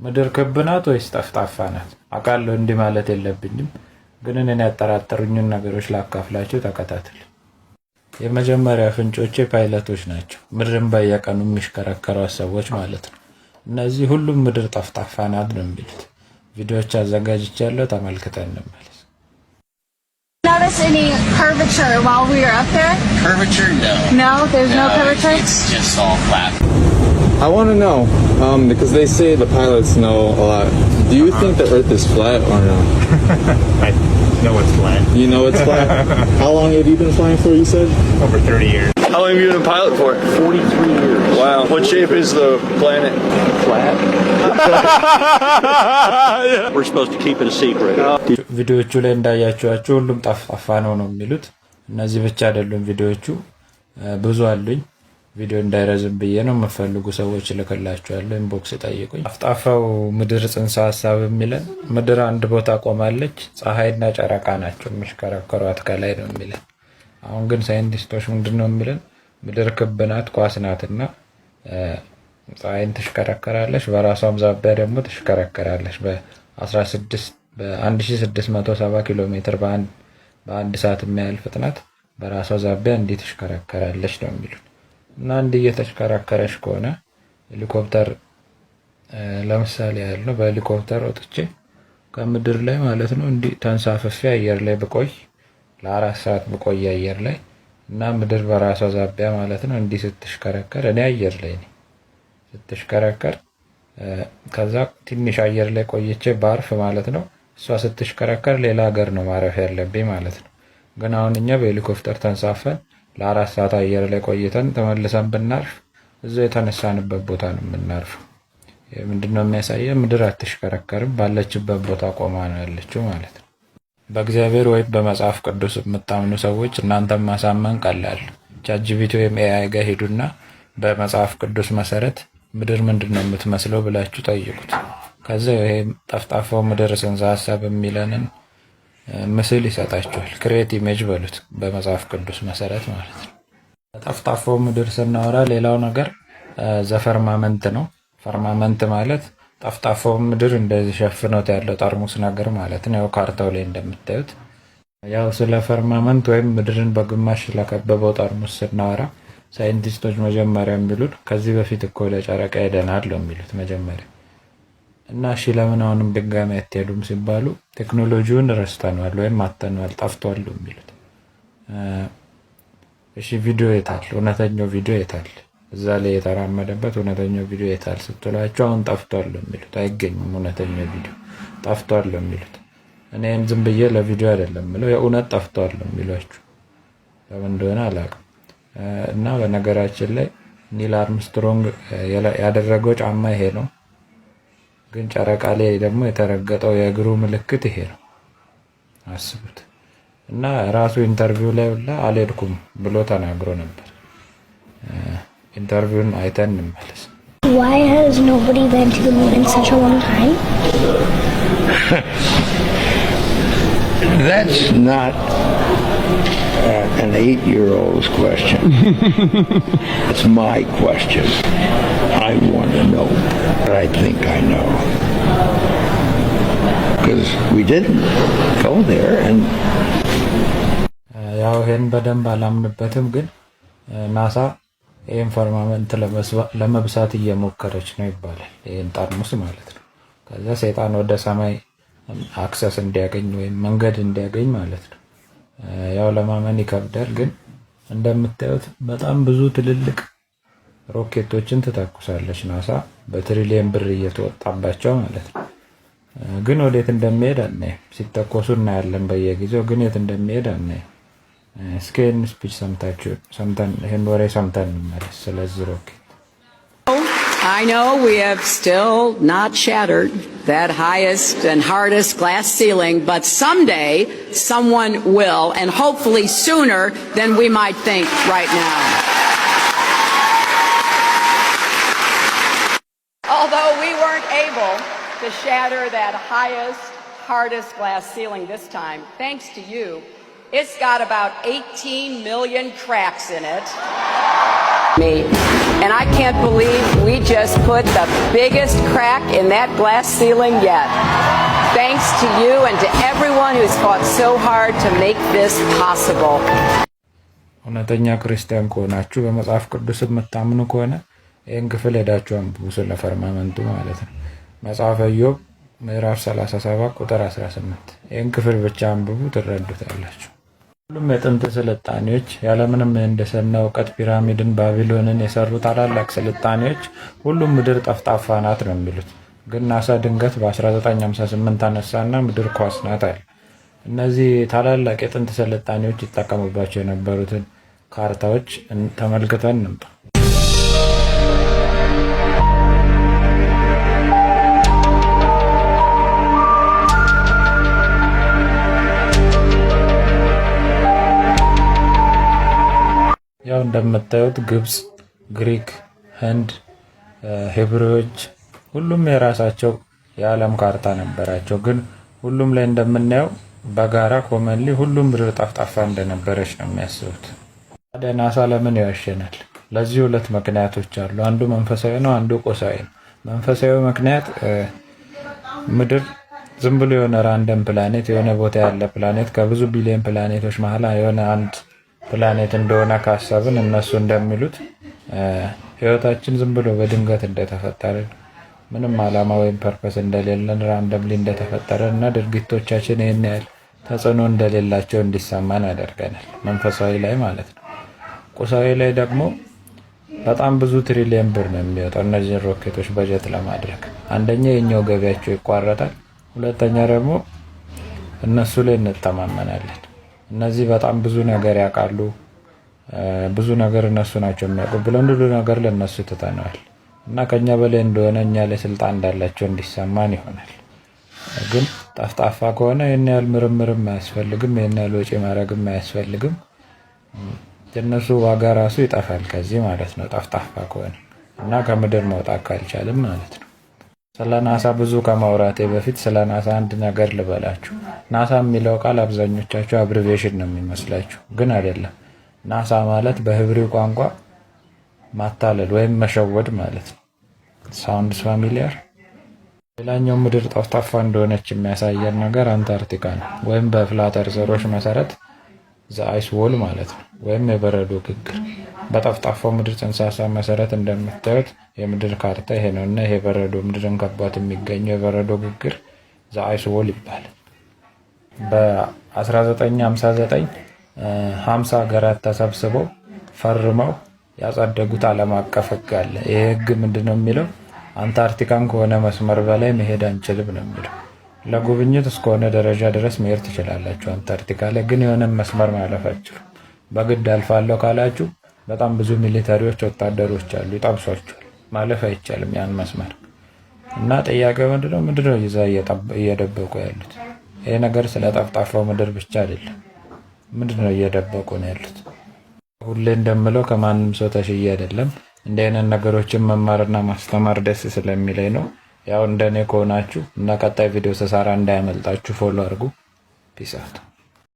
ምድር ክብ ናት ወይስ ጠፍጣፋ ናት? አውቃለሁ እንዲህ ማለት የለብኝም፣ ግን እኔን ያጠራጠሩኝን ነገሮች ላካፍላችሁ፣ ተከታተል። የመጀመሪያ ፍንጮቼ ፓይለቶች ናቸው። ምድርን በየቀኑ የሚሽከረከሯት ሰዎች ማለት ነው። እነዚህ ሁሉም ምድር ጠፍጣፋ ናት ነው የሚሉት። ቪዲዮዎች አዘጋጅቻለሁ፣ ተመልክተን እንመለስ። Notice any curvature while we were up there? Curvature? No. No, there's no curvature? It's just all flat. I want to know, because they say the pilots know a lot. Do you think the Earth is flat or no? I know it's flat. You know it's flat? How long have you been flying for, you said? Over 30 years. How long have you been a pilot for? 43 years. Wow. What shape is the planet? Flat? We're supposed to keep it a secret. ቪዲዮቹ ላይ እንዳያችኋቸው ሁሉም ጠፍጣፋ ነው የሚሉት። እነዚህ ብቻ አይደሉም ቪዲዮቹ፣ ብዙ አሉኝ። ቪዲዮ እንዳይረዝም ብዬ ነው። የምፈልጉ ሰዎች ልክላችኋለሁ፣ ኢንቦክስ ጠይቁኝ። ጠፍጣፋው ምድር ጽንሰ ሀሳብ የሚለን ምድር አንድ ቦታ ቆማለች፣ ፀሐይና ጨረቃ ናቸው የሚሽከረከሯት ከላይ ነው የሚለን። አሁን ግን ሳይንቲስቶች ምንድን ነው የሚለን? ምድር ክብ ናት፣ ኳስ ናትና ፀሐይን ትሽከረከራለች፣ በራሷም ዛቢያ ደግሞ ትሽከረከራለች። በ1670 ኪሎ ሜትር በአንድ ሰዓት የሚያህል ፍጥነት በራሷ ዛቢያ እንዲህ ትሽከረከራለች ነው የሚሉት። እና እንዲህ እየተሽከረከረች ከሆነ ሄሊኮፕተር ለምሳሌ ያህል ነው፣ በሄሊኮፕተር ወጥቼ ከምድር ላይ ማለት ነው እንዲህ ተንሳፍፌ አየር ላይ ብቆይ ለ4 ሰዓት ብቆይ አየር ላይ እና ምድር በራሷ ዛቢያ ማለት ነው እንዲህ ስትሽከረከር፣ እኔ አየር ላይ ነኝ ስትሽከረከር፣ ከዛ ትንሽ አየር ላይ ቆይቼ ባርፍ ማለት ነው እሷ ስትሽከረከር ሌላ ሀገር ነው ማረፍ ያለብኝ ማለት ነው። ግን አሁን እኛ በሄሊኮፕተር ተንሳፈን ለ4 ሰዓት አየር ላይ ቆይተን ተመልሰን ብናርፍ እዛው የተነሳንበት ቦታ ነው የምናርፈው። ምንድነው የሚያሳየው? ምድር አትሽከረከርም፣ ባለችበት ቦታ ቆማ ነው ያለችው ማለት ነው። በእግዚአብሔር ወይም በመጽሐፍ ቅዱስ የምታምኑ ሰዎች እናንተም ማሳመን ቀላል። ቻትጂፒቲ ወይም ኤአይ ጋር ሄዱና በመጽሐፍ ቅዱስ መሰረት ምድር ምንድነው የምትመስለው ብላችሁ ጠይቁት። ከዛ ይሄ ጠፍጣፋው ምድር ጽንሰ ሀሳብ የሚለንን ምስል ይሰጣችኋል። ክሬት ኢሜጅ በሉት በመጽሐፍ ቅዱስ መሰረት ማለት ነው። ጠፍጣፋው ምድር ስናወራ ሌላው ነገር ዘፈርማመንት ነው። ፈርማመንት ማለት ጠፍጣፋው ምድር እንደዚህ ሸፍኖት ያለው ጠርሙስ ነገር ማለት ነው። ያው ካርታው ላይ እንደምታዩት ያው ስለ ፈርማመንት ወይም ምድርን በግማሽ ስለከበበው ጠርሙስ ስናወራ ሳይንቲስቶች መጀመሪያ የሚሉት ከዚህ በፊት እኮ ለጨረቃ ሄደናል ነው የሚሉት መጀመሪያ። እና እሺ ለምን አሁንም ድጋሚ አትሄዱም ሲባሉ ቴክኖሎጂውን ረስተናል ወይም አጥተናል ጠፍቷል ነው የሚሉት። እሺ ቪዲዮ የታል? እውነተኛው ቪዲዮ የታል? እዛ ላይ የተራመደበት እውነተኛው ቪዲዮ የታል ስትሏቸው አሁን ጠፍቷል ነው የሚሉት። አይገኝም፣ እውነተኛው ቪዲዮ ጠፍቷል ነው የሚሉት። እኔም ዝም ብዬ ለቪዲዮ አይደለም ምለው የእውነት ጠፍቷል ነው የሚሏችሁ። ለምን እንደሆነ አላውቅም። እና በነገራችን ላይ ኒል አርምስትሮንግ ያደረገው ጫማ ይሄ ነው። ግን ጨረቃ ላይ ደግሞ የተረገጠው የእግሩ ምልክት ይሄ ነው። አስቡት። እና ራሱ ኢንተርቪው ላይ ሁላ አልሄድኩም ብሎ ተናግሮ ነበር። ኢንተርቪውን አይተን እንመለስ። Why has nobody been to the moon in such a long time? That's not an 8-year-old's question. It's my question. I want to know, but I think I know. Because we didn't go there and ያው ይሄን በደንብ አላምንበትም፣ ግን ናሳ ይሄን ፈርማመንት ለመብሳት እየሞከረች ነው ይባላል። ይሄን ጠርሙስ ማለት ነው። ከዛ ሰይጣን ወደ ሰማይ አክሰስ እንዲያገኝ ወይም መንገድ እንዲያገኝ ማለት ነው። ያው ለማመን ይከብዳል፣ ግን እንደምታዩት በጣም ብዙ ትልልቅ ሮኬቶችን ትተኩሳለች ናሳ በትሪሊየን ብር እየተወጣባቸው ማለት ነው። ግን ወዴት እንደሚሄድ አናይም። ሲተኮሱ እናያለን በየጊዜው፣ ግን የት እንደሚሄድ አናይም። እስኪ ይህን ስፒች ሰምተን ይህን ወሬ ሰምተን እንመለስ ስለዚህ ሮኬት። I know we have still not shattered that highest and hardest glass ceiling, but someday someone will, and hopefully sooner than we might think right now. Although we weren't able to shatter that highest, hardest glass ceiling this time, thanks to you, it's got about 18 million cracks in it. me. And I can't believe we just put the biggest crack in that glass ceiling yet. Thanks to you and to everyone who's fought so hard to make this possible. እውነተኛ ክርስቲያን ከሆናችሁ በመጽሐፍ ቅዱስ የምታምኑ ከሆነ ይህን ክፍል ሄዳችሁ አንብቡ፣ ስለ ፈርማመንቱ ማለት ነው። መጽሐፈ ኢዮብ ምዕራፍ 37 ቁጥር 18 ይህን ክፍል ብቻ አንብቡ ትረዱታላችሁ። ሁሉም የጥንት ስልጣኔዎች ያለምንም ምህንድስና እውቀት ፒራሚድን፣ ባቢሎንን የሰሩ ታላላቅ ስልጣኔዎች ሁሉም ምድር ጠፍጣፋ ናት ነው የሚሉት። ግን ናሳ ድንገት በ1958 አነሳና ምድር ኳስ ናት አለ። እነዚህ ታላላቅ የጥንት ስልጣኔዎች ይጠቀሙባቸው የነበሩትን ካርታዎች ተመልክተን እንምጣ። ያው እንደምታዩት ግብጽ፣ ግሪክ፣ ህንድ፣ ሄብሮዎች ሁሉም የራሳቸው የዓለም ካርታ ነበራቸው። ግን ሁሉም ላይ እንደምናየው በጋራ ኮመንሊ ሁሉም ምድር ጠፍጣፋ እንደነበረች ነው የሚያስቡት። ታዲያ ናሳ ለምን ይዋሸናል? ለዚህ ሁለት ምክንያቶች አሉ። አንዱ መንፈሳዊ ነው፣ አንዱ ቁሳዊ ነው። መንፈሳዊ ምክንያት ምድር ዝም ብሎ የሆነ ራንደም ፕላኔት፣ የሆነ ቦታ ያለ ፕላኔት ከብዙ ቢሊዮን ፕላኔቶች መሀል የሆነ አንድ ፕላኔት እንደሆነ ካሰብን እነሱ እንደሚሉት ህይወታችን ዝም ብሎ በድንገት እንደተፈጠረ ምንም ዓላማ ወይም ፐርፐስ እንደሌለን ራንደምሊ እንደተፈጠረ እና ድርጊቶቻችን ይህን ያህል ተጽዕኖ እንደሌላቸው እንዲሰማን ያደርገናል። መንፈሳዊ ላይ ማለት ነው። ቁሳዊ ላይ ደግሞ በጣም ብዙ ትሪሊየን ብር ነው የሚወጣው እነዚህን ሮኬቶች በጀት ለማድረግ። አንደኛ የኛው ገቢያቸው ይቋረጣል፣ ሁለተኛ ደግሞ እነሱ ላይ እንተማመናለን። እነዚህ በጣም ብዙ ነገር ያውቃሉ፣ ብዙ ነገር እነሱ ናቸው የሚያውቁ ብለን ሁሉ ነገር ለእነሱ ትተነዋል እና ከኛ በላይ እንደሆነ እኛ ላይ ስልጣን እንዳላቸው እንዲሰማን ይሆናል። ግን ጠፍጣፋ ከሆነ ይህን ያህል ምርምርም አያስፈልግም፣ ይህን ያህል ወጪ ማድረግም አያስፈልግም። የእነሱ ዋጋ ራሱ ይጠፋል ከዚህ ማለት ነው፣ ጠፍጣፋ ከሆነ እና ከምድር መውጣት ካልቻልም ማለት ነው። ስለ ናሳ ብዙ ከማውራቴ በፊት ስለ ናሳ አንድ ነገር ልበላችሁ። ናሳ የሚለው ቃል አብዛኞቻችሁ አብሪቬሽን ነው የሚመስላችሁ፣ ግን አይደለም። ናሳ ማለት በህብሪው ቋንቋ ማታለል ወይም መሸወድ ማለት ነው። ሳውንድስ ፋሚሊያር? ሌላኛው ምድር ጠፍጣፋ እንደሆነች የሚያሳየን ነገር አንታርክቲካ ነው፣ ወይም በፍላት እርዘሮች መሰረት ዘአይስ ዎል ማለት ነው፣ ወይም የበረዶ ግግር። በጠፍጣፋው ምድር ጽንሰ ሀሳብ መሰረት እንደምታዩት የምድር ካርታ ይሄ ነው እና ይሄ በረዶ ምድርን ከቧት የሚገኘው የበረዶ ግግር ዘአይስ ዎል ይባላል። በ1959 50 ሀገራት ተሰብስበው ፈርመው ያጸደጉት ዓለም አቀፍ ህግ አለ። ይህ ህግ ምንድነው የሚለው? አንታርክቲካን ከሆነ መስመር በላይ መሄድ አንችልም ነው የሚለው። ለጉብኝት እስከሆነ ደረጃ ድረስ መሄድ ትችላላችሁ አንታርክቲካ ላይ፣ ግን የሆነ መስመር ማለፍ አትችሉም። በግድ አልፋለሁ ካላችሁ በጣም ብዙ ሚሊተሪዎች፣ ወታደሮች አሉ፣ ይጠብሷችኋል። ማለፍ አይቻልም ያን መስመር እና ጥያቄው ምንድነው ይዛ እየደበቁ ያሉት? ይሄ ነገር ስለ ጠፍጣፋው ምድር ብቻ አይደለም። ምንድነው እየደበቁ ነው ያሉት? ሁሌ እንደምለው ከማንም ሰው ተሽዬ አይደለም። እንዲህ አይነት ነገሮችን መማርና ማስተማር ደስ ስለሚለኝ ነው። ያው እንደኔ ከሆናችሁ እና ቀጣይ ቪዲዮ ስሰራ እንዳያመልጣችሁ ፎሎ አድርጉ። ፒስ አውት።